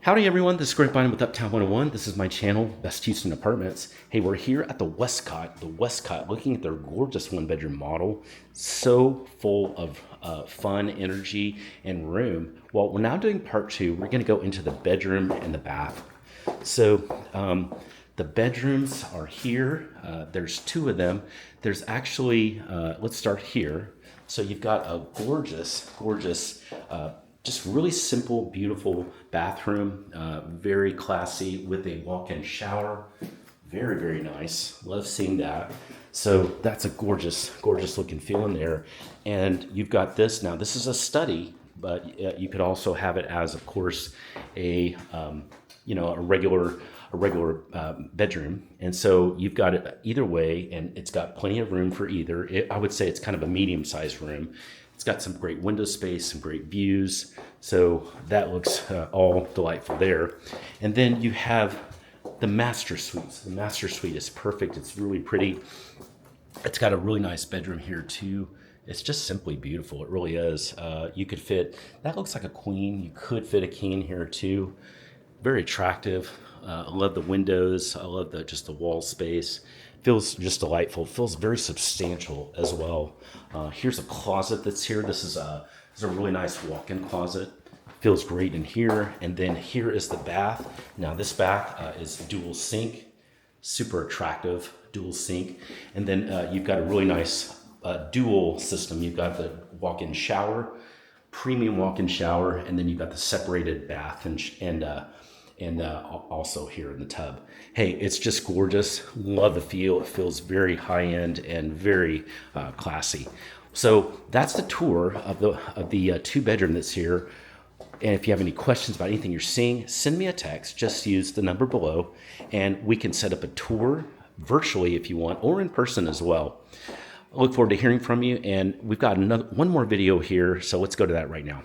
Howdy everyone, this is Greg Bynum with Uptown 101. This is my channel, Best Houston Apartments. Hey, we're here at the Westcott, looking at their gorgeous one-bedroom model. So full of fun, energy, and room. Well, we're now doing part two. We're gonna go into the bedroom and the bath. So the bedrooms are here. There's two of them. There's actually, let's start here. So you've got a gorgeous, just really simple, beautiful bathroom, very classy with a walk-in shower. Very, very nice. Love seeing that. So that's a gorgeous looking feel in there. And you've got this now. This is a study, but you could also have it as, of course, a regular bedroom. And so you've got it either way, and it's got plenty of room for either. I would say it's kind of a medium-sized room. It's got some great window space, some great views. So that looks all delightful there. And then you have the master suites. The master suite is perfect. It's really pretty. It's got a really nice bedroom here too. It's just simply beautiful. It really is. You could fit, that looks like a queen. You could fit a king here too. Very attractive. I love the windows. I love just the wall space. Feels just delightful. Feels very substantial as well. Here's a closet that's here. This is a really nice walk-in closet. Feels great in here. And then here is the bath. Now this bath is dual sink, super attractive dual sink. And then you've got a really nice dual system. You've got the walk-in shower, premium walk-in shower, and then you've got the separated bath and also here in the tub. Hey, it's just gorgeous. Love the feel. It feels very high-end and very classy. So that's the tour of the two-bedroom that's here. And if you have any questions about anything you're seeing, send me a text. Just use the number below, and we can set up a tour virtually if you want, or in person as well. I look forward to hearing from you, and we've got one more video here, so let's go to that right now.